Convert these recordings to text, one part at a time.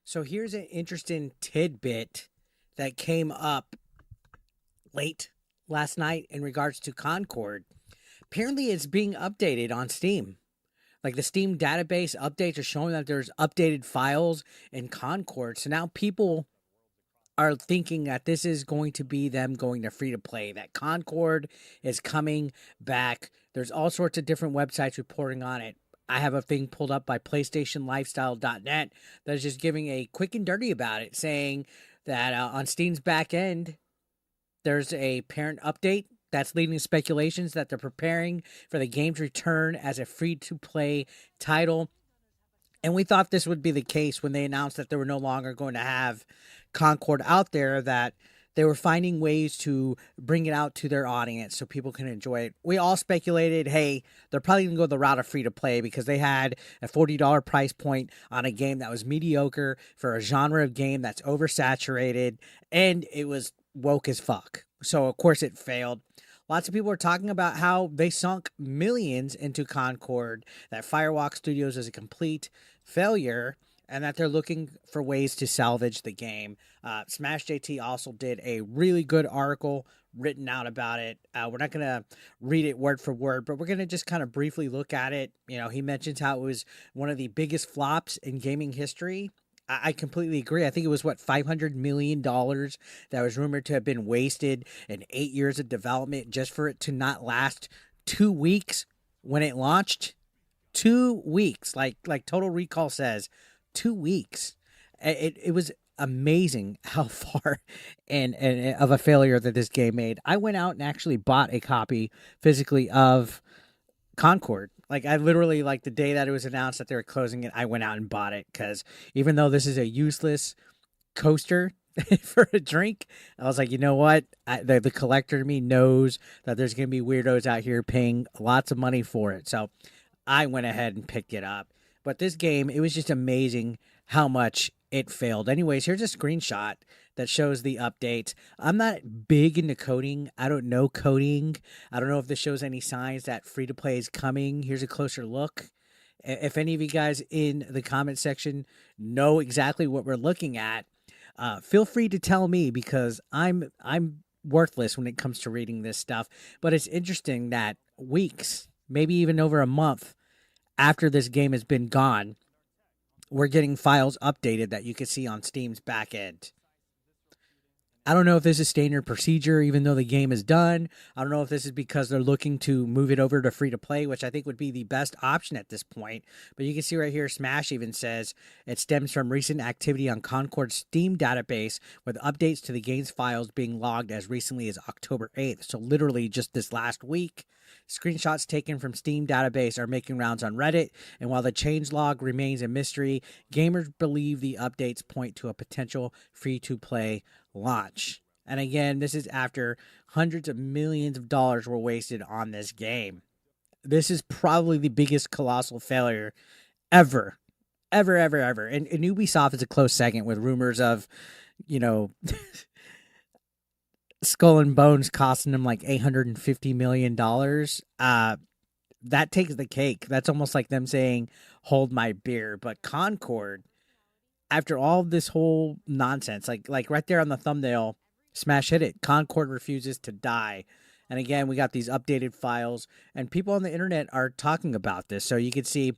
So here's an interesting tidbit that came up late last night in regards to Concord. Apparently, it's being updated on Steam. Like the Steam database updates are showing that there's updated files in Concord. So now people are thinking that this is going to be them going to free to play, that Concord is coming back. There's all sorts of different websites reporting on it. I have a thing pulled up by PlayStationLifestyle.net that is just giving a quick and dirty about it, saying that on Steam's back end, there's a parent update that's leading to speculations that they're preparing for the game's return as a free to play title. And we thought this would be the case when they announced that they were no longer going to have Concord out there, that they were finding ways to bring it out to their audience so people can enjoy it. We all speculated, hey, they're probably going to go the route of free to play because they had a $40 price point on a game that was mediocre for a genre of game that's oversaturated, and it was woke as fuck. So, of course, it failed. Lots of people are talking about how they sunk millions into Concord, that Firewalk Studios is a complete failure, and that they're looking for ways to salvage the game. Smash JT also did a really good article written out about it. We're not going to read it word for word, but we're going to just kind of briefly look at it. You know, he mentions how it was one of the biggest flops in gaming history. I completely agree. I think it was $500 million that was rumored to have been wasted in 8 years of development just for it to not last 2 weeks when it launched. 2 weeks, like Total Recall says, 2 weeks. It was amazing how far and of a failure that this game made. I went out and actually bought a copy physically of Concord. Like I literally, like the day that it was announced that they were closing it, I went out and bought it because even though this is a useless coaster for a drink, I was like, you know what? The collector in me knows that there's going to be weirdos out here paying lots of money for it. So I went ahead and picked it up. But this game, it was just amazing how much it failed. Anyways, here's a screenshot that shows the updates. I'm not big into coding. I don't know coding. I don't know if this shows any signs that free to play is coming. Here's a closer look. If any of you guys in the comment section know exactly what we're looking at, feel free to tell me because I'm worthless when it comes to reading this stuff. But it's interesting that weeks, maybe even over a month after this game has been gone, we're getting files updated that you can see on Steam's back end. I don't know if this is standard procedure, even though the game is done. I don't know if this is because they're looking to move it over to free to play, which I think would be the best option at this point. But you can see right here, Smash even says it stems from recent activity on Concord's Steam database with updates to the game's files being logged as recently as October 8th. So literally just this last week. Screenshots taken from Steam database are making rounds on Reddit, and while the changelog remains a mystery, gamers believe the updates point to a potential free-to-play launch. And again, this is after hundreds of millions of dollars were wasted on this game. This is probably the biggest colossal failure ever. Ever. And Ubisoft is a close second with rumors of, you know, Skull and Bones costing them like $850 million. That takes the cake. That's almost like them saying, hold my beer. But Concord, after all this whole nonsense, like right there on the thumbnail, Smash hit it. Concord refuses to die. And again, we got these updated files, and people on the internet are talking about this. So you can see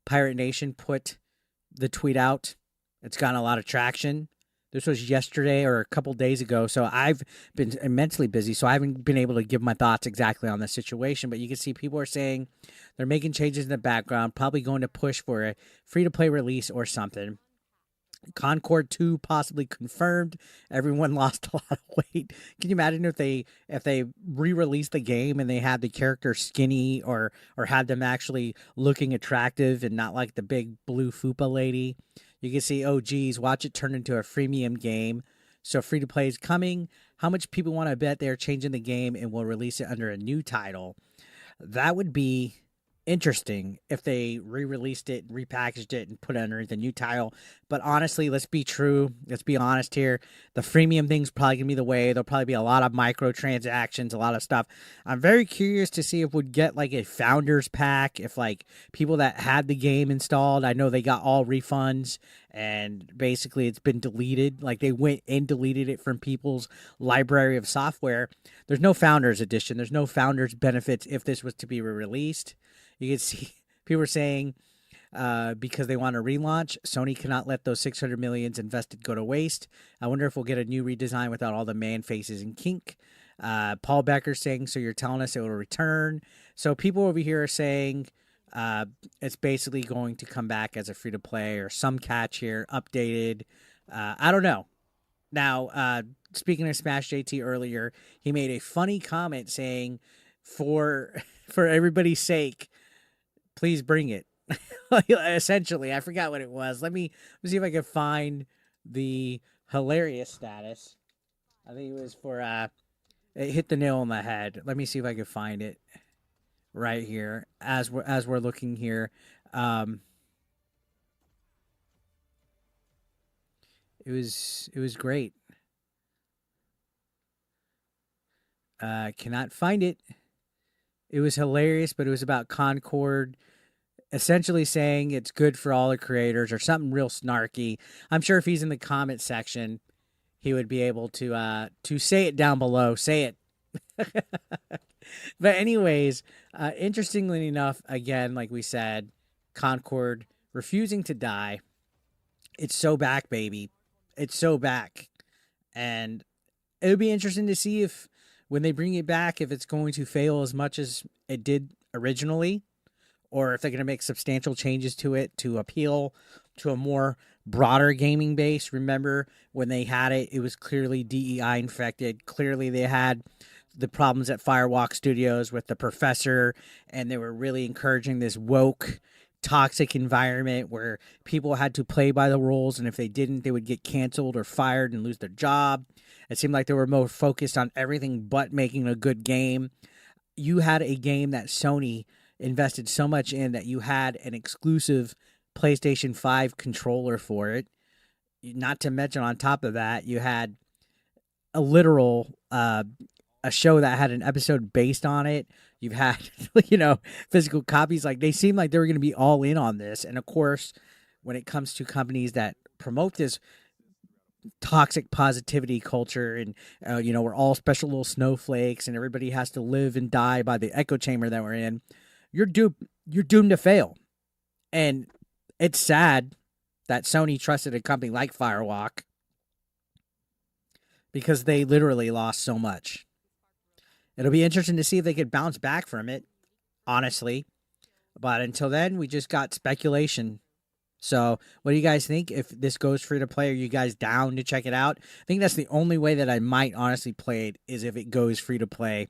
Pirate Nation put the tweet out. It's gotten a lot of traction. This was yesterday or a couple days ago, so I've been immensely busy, so I haven't been able to give my thoughts exactly on the situation. But you can see people are saying they're making changes in the background, probably going to push for a free-to-play release or something. Concord 2 possibly confirmed. Everyone lost a lot of weight. Can you imagine if they re-released the game and they had the character skinny or had them actually looking attractive and not like the big blue fupa lady? You can see, oh geez, watch it turn into a freemium game. So free to play is coming. How much people want to bet they're changing the game and will release it under a new title? That would be interesting if they re-released it, repackaged it, and put it underneath a new title. But honestly, let's be true. Let's be honest here. The freemium thing's probably gonna be the way. There'll probably be a lot of microtransactions, a lot of stuff. I'm very curious to see if we'd get like a founders pack. If like people that had the game installed, I know they got all refunds, and basically it's been deleted. Like they went and deleted it from people's library of software. There's no founders edition. There's no founders benefits if this was to be re-released. You can see people are saying because they want to relaunch, Sony cannot let those 600 millions invested go to waste. I wonder if we'll get a new redesign without all the man faces and kink. Paul Becker saying, so you're telling us it will return. So people over here are saying it's basically going to come back as a free-to-play or some catch here, updated. I don't know. Now, speaking of Smash JT earlier, he made a funny comment saying, for everybody's sake, please bring it. Essentially, I forgot what it was. Let me see if I can find the hilarious status. I think it was for it hit the nail on the head. Let me see if I can find it right here as we're looking here. It was great. Cannot find it. It was hilarious, but it was about Concord essentially saying it's good for all the creators or something real snarky. I'm sure if he's in the comment section, he would be able to say it down below. Say it. But anyways, interestingly enough, again, like we said, Concord refusing to die. It's so back, baby. It's so back. And it would be interesting to see if when they bring it back, if it's going to fail as much as it did originally, or if they're going to make substantial changes to it to appeal to a more broader gaming base. Remember, when they had it, it was clearly DEI infected. Clearly, they had the problems at Firewalk Studios with the professor, and they were really encouraging this woke, toxic environment where people had to play by the rules, and if they didn't, they would get canceled or fired and lose their job. It seemed like they were more focused on everything but making a good game. You had a game that Sony invested so much in that you had an exclusive PlayStation 5 controller for it. Not to mention, on top of that, you had a literal a show that had an episode based on it. You've had, physical copies. Like, they seemed like they were going to be all in on this. And of course, when it comes to companies that promote this toxic positivity culture and, we're all special little snowflakes and everybody has to live and die by the echo chamber that we're in, you're doomed to fail. And it's sad that Sony trusted a company like Firewalk because they literally lost so much. It'll be interesting to see if they could bounce back from it, honestly. But until then, we just got speculation. So what do you guys think? If this goes free to play, are you guys down to check it out? I think that's the only way that I might honestly play it is if it goes free to play,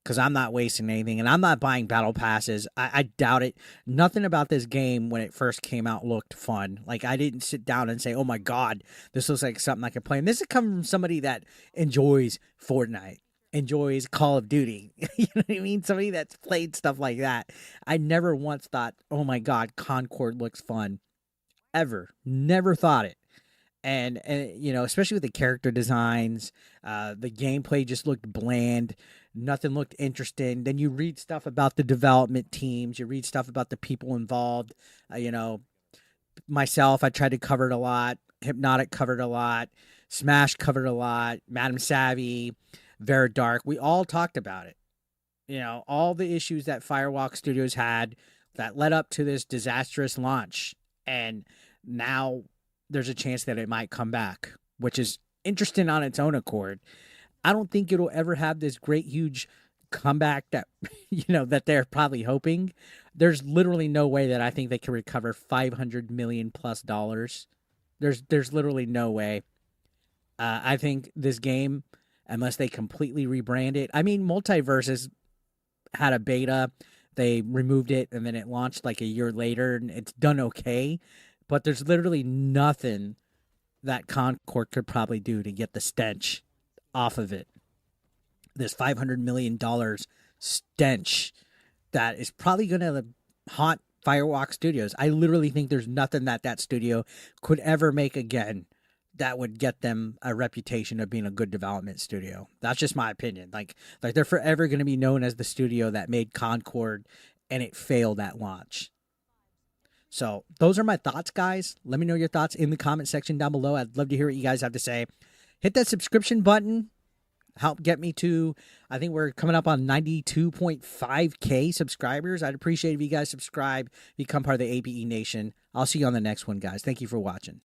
because I'm not wasting anything, and I'm not buying battle passes. I doubt it. Nothing about this game when it first came out looked fun. Like, I didn't sit down and say, oh my God, this looks like something I could play. And this is coming from somebody that enjoys Fortnite, enjoys Call of Duty. You know what I mean? Somebody that's played stuff like that. I never once thought, oh my God, Concord looks fun. Ever. Never thought it. And especially with the character designs, the gameplay just looked bland. Nothing looked interesting. Then you read stuff about the development teams. You read stuff about the people involved. Myself, I tried to cover it a lot. Hypnotic covered a lot. Smash covered a lot. Madam Savvy, Very Dark. We all talked about it. All the issues that Firewalk Studios had that led up to this disastrous launch. And now there's a chance that it might come back, which is interesting on its own accord. I don't think it'll ever have this great, huge comeback that, that they're probably hoping. There's literally no way that I think they can recover $500 million plus. There's literally no way. I think this game, unless they completely rebrand it. I mean, Multiverses had a beta. They removed it, and then it launched like a year later, and it's done okay. But there's literally nothing that Concord could probably do to get the stench off of it. This $500 million stench that is probably going to haunt Firewalk Studios. I literally think there's nothing that studio could ever make again that would get them a reputation of being a good development studio. That's just my opinion. Like they're forever going to be known as the studio that made Concord and it failed at launch. So those are my thoughts, guys. Let me know your thoughts in the comment section down below. I'd love to hear what you guys have to say. Hit that subscription button. Help get me to, I think we're coming up on 92.5K subscribers. I'd appreciate if you guys subscribe, become part of the ABE Nation. I'll see you on the next one, guys. Thank you for watching.